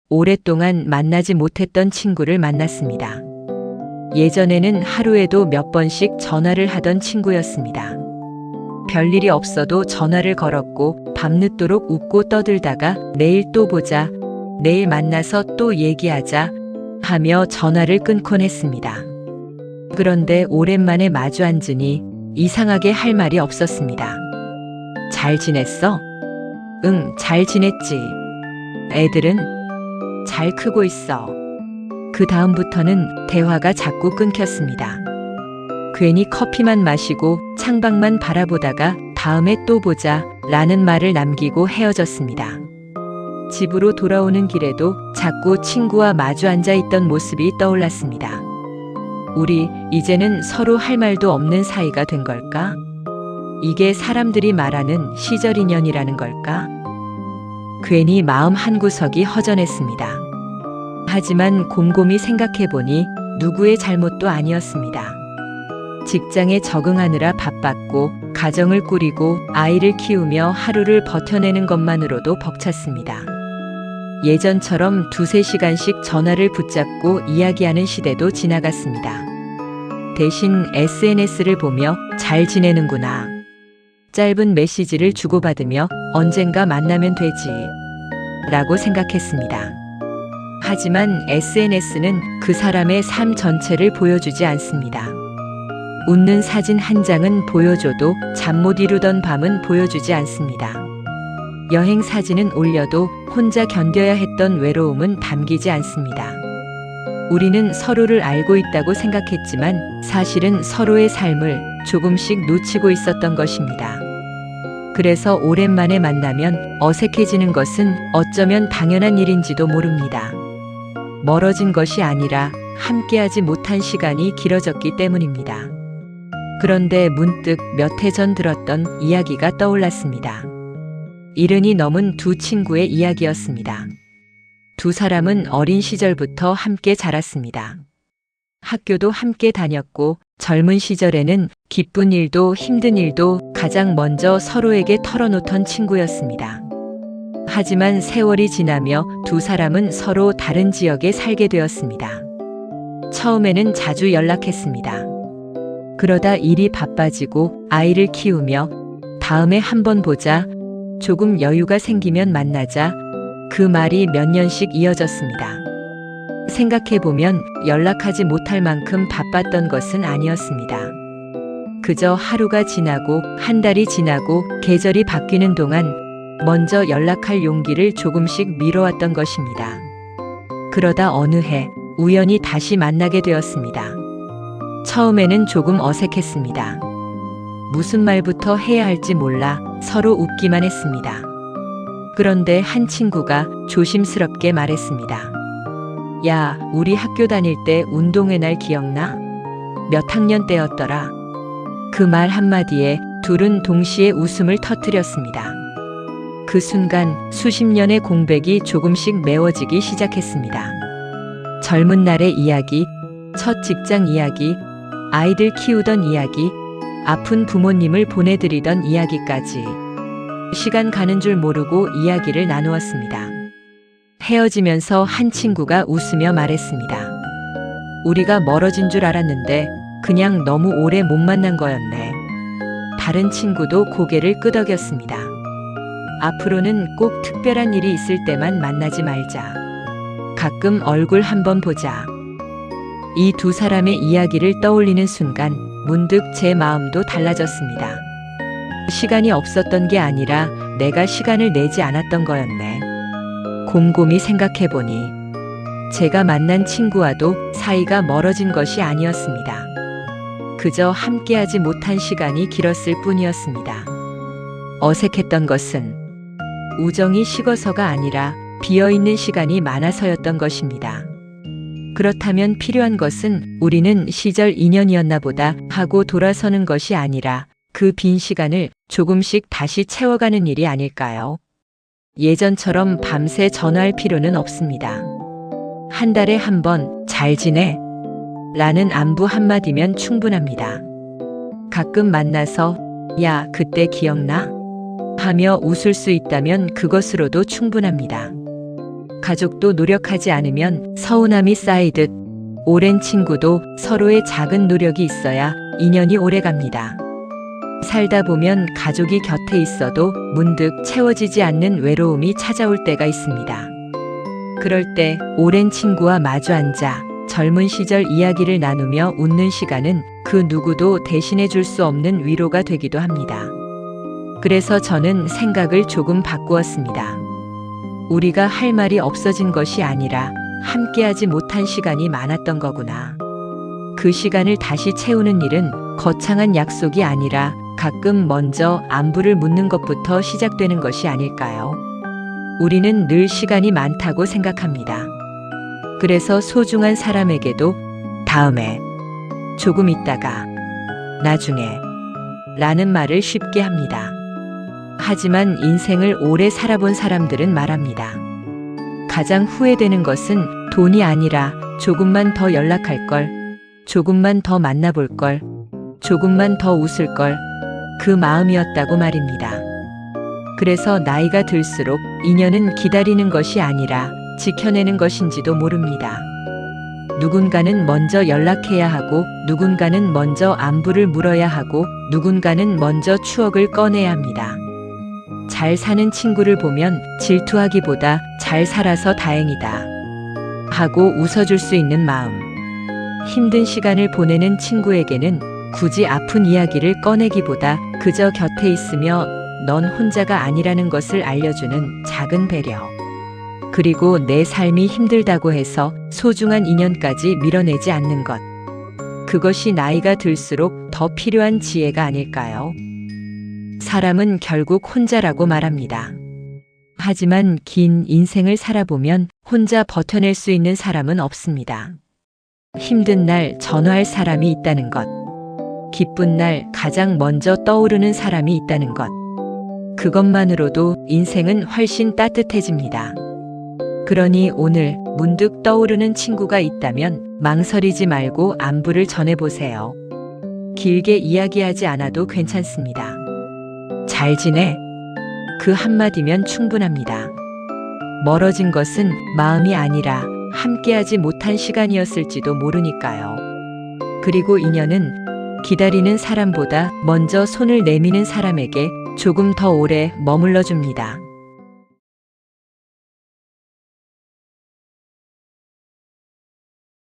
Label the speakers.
Speaker 1: 오랫동안 만나지 못했던 친구를 만났습니다. 예전에는 하루에도 몇 번씩 전화를 하던 친구였습니다. 별일이 없어도 전화를 걸었고 밤늦도록 웃고 떠들다가 내일 또 보자, 내일 만나서 또 얘기하자 하며 전화를 끊곤 했습니다. 그런데 오랜만에 마주 앉으니 이상하게 할 말이 없었습니다. 잘 지냈어? 응, 잘 지냈지. 애들은? 잘 크고 있어. 그 다음부터는 대화가 자꾸 끊겼습니다. 괜히 커피만 마시고 창밖만 바라보다가 다음에 또 보자 라는 말을 남기고 헤어졌습니다. 집으로 돌아오는 길에도 자꾸 친구와 마주 앉아 있던 모습이 떠올랐습니다. 우리 이제는 서로 할 말도 없는 사이가 된 걸까? 이게 사람들이 말하는 시절 인연이라는 걸까? 괜히 마음 한구석이 허전했습니다. 하지만 곰곰이 생각해보니 누구의 잘못도 아니었습니다. 직장에 적응하느라 바빴고 가정을 꾸리고 아이를 키우며 하루를 버텨내는 것만으로도 벅찼습니다. 예전처럼 두세 시간씩 전화를 붙잡고 이야기하는 시대도 지나갔습니다. 대신 SNS를 보며 잘 지내는구나. 짧은 메시지를 주고받으며 언젠가 만나면 되지 라고 생각했습니다. 하지만 SNS는 그 사람의 삶 전체를 보여주지 않습니다. 웃는 사진 한 장은 보여줘도 잠 못 이루던 밤은 보여주지 않습니다. 여행 사진은 올려도 혼자 견뎌야 했던 외로움은 담기지 않습니다. 우리는 서로를 알고 있다고 생각했지만 사실은 서로의 삶을 조금씩 놓치고 있었던 것입니다. 그래서 오랜만에 만나면 어색해지는 것은 어쩌면 당연한 일인지도 모릅니다. 멀어진 것이 아니라 함께하지 못한 시간이 길어졌기 때문입니다. 그런데 문득 몇 해 전 들었던 이야기가 떠올랐습니다. 70이 넘은 두 친구의 이야기였습니다. 두 사람은 어린 시절부터 함께 자랐습니다. 학교도 함께 다녔고 젊은 시절에는 기쁜 일도 힘든 일도 가장 먼저 서로에게 털어놓던 친구였습니다. 하지만 세월이 지나며 두 사람은 서로 다른 지역에 살게 되었습니다. 처음에는 자주 연락했습니다. 그러다 일이 바빠지고 아이를 키우며 다음에 한번 보자, 조금 여유가 생기면 만나자, 그 말이 몇 년씩 이어졌습니다. 생각해보면 연락하지 못할 만큼 바빴던 것은 아니었습니다. 그저 하루가 지나고 한 달이 지나고 계절이 바뀌는 동안 먼저 연락할 용기를 조금씩 미뤄왔던 것입니다. 그러다 어느 해 우연히 다시 만나게 되었습니다. 처음에는 조금 어색했습니다. 무슨 말부터 해야 할지 몰라 서로 웃기만 했습니다. 그런데 한 친구가 조심스럽게 말했습니다. 야, 우리 학교 다닐 때 운동회 날 기억나? 몇 학년 때였더라? 그 말 한마디에 둘은 동시에 웃음을 터뜨렸습니다. 그 순간 수십 년의 공백이 조금씩 메워지기 시작했습니다. 젊은 날의 이야기, 첫 직장 이야기, 아이들 키우던 이야기, 아픈 부모님을 보내드리던 이야기까지 시간 가는 줄 모르고 이야기를 나누었습니다. 헤어지면서 한 친구가 웃으며 말했습니다. 우리가 멀어진 줄 알았는데 그냥 너무 오래 못 만난 거였네. 다른 친구도 고개를 끄덕였습니다. 앞으로는 꼭 특별한 일이 있을 때만 만나지 말자. 가끔 얼굴 한번 보자. 이 두 사람의 이야기를 떠올리는 순간 문득 제 마음도 달라졌습니다. 시간이 없었던 게 아니라 내가 시간을 내지 않았던 거였네. 곰곰이 생각해보니 제가 만난 친구와도 사이가 멀어진 것이 아니었습니다. 그저 함께하지 못한 시간이 길었을 뿐이었습니다. 어색했던 것은 우정이 식어서가 아니라 비어있는 시간이 많아서였던 것입니다. 그렇다면 필요한 것은 우리는 시절 인연이었나 보다 하고 돌아서는 것이 아니라 그 빈 시간을 조금씩 다시 채워가는 일이 아닐까요? 예전처럼 밤새 전화할 필요는 없습니다. 한 달에 한 번 잘 지내? 라는 안부 한마디면 충분합니다. 가끔 만나서 야, 그때 기억나? 하며 웃을 수 있다면 그것으로도 충분합니다. 가족도 노력하지 않으면 서운함이 쌓이듯 오랜 친구도 서로의 작은 노력이 있어야 인연이 오래갑니다. 살다 보면 가족이 곁에 있어도 문득 채워지지 않는 외로움이 찾아올 때가 있습니다. 그럴 때 오랜 친구와 마주 앉아 젊은 시절 이야기를 나누며 웃는 시간은 그 누구도 대신해 줄 수 없는 위로가 되기도 합니다. 그래서 저는 생각을 조금 바꾸었습니다. 우리가 할 말이 없어진 것이 아니라 함께하지 못한 시간이 많았던 거구나. 그 시간을 다시 채우는 일은 거창한 약속이 아니라 가끔 먼저 안부를 묻는 것부터 시작되는 것이 아닐까요? 우리는 늘 시간이 많다고 생각합니다. 그래서 소중한 사람에게도 다음에, 조금 있다가, 나중에 라는 말을 쉽게 합니다. 하지만 인생을 오래 살아본 사람들은 말합니다. 가장 후회되는 것은 돈이 아니라 조금만 더 연락할 걸, 조금만 더 만나볼 걸, 조금만 더 웃을 걸, 그 마음이었다고 말입니다. 그래서 나이가 들수록 인연은 기다리는 것이 아니라 지켜내는 것인지도 모릅니다. 누군가는 먼저 연락해야 하고, 누군가는 먼저 안부를 물어야 하고, 누군가는 먼저 추억을 꺼내야 합니다. 잘 사는 친구를 보면 질투하기보다 잘 살아서 다행이다 하고 웃어줄 수 있는 마음. 힘든 시간을 보내는 친구에게는 굳이 아픈 이야기를 꺼내기보다 그저 곁에 있으며 넌 혼자가 아니라는 것을 알려주는 작은 배려. 그리고 내 삶이 힘들다고 해서 소중한 인연까지 밀어내지 않는 것. 그것이 나이가 들수록 더 필요한 지혜가 아닐까요? 사람은 결국 혼자라고 말합니다. 하지만 긴 인생을 살아보면 혼자 버텨낼 수 있는 사람은 없습니다. 힘든 날 전화할 사람이 있다는 것. 기쁜 날 가장 먼저 떠오르는 사람이 있다는 것. 그것만으로도 인생은 훨씬 따뜻해집니다. 그러니 오늘 문득 떠오르는 친구가 있다면 망설이지 말고 안부를 전해보세요. 길게 이야기하지 않아도 괜찮습니다. 잘 지내? 그 한마디면 충분합니다. 멀어진 것은 마음이 아니라 함께하지 못한 시간이었을지도 모르니까요. 그리고 인연은 기다리는 사람보다 먼저 손을 내미는 사람에게 조금 더 오래 머물러 줍니다.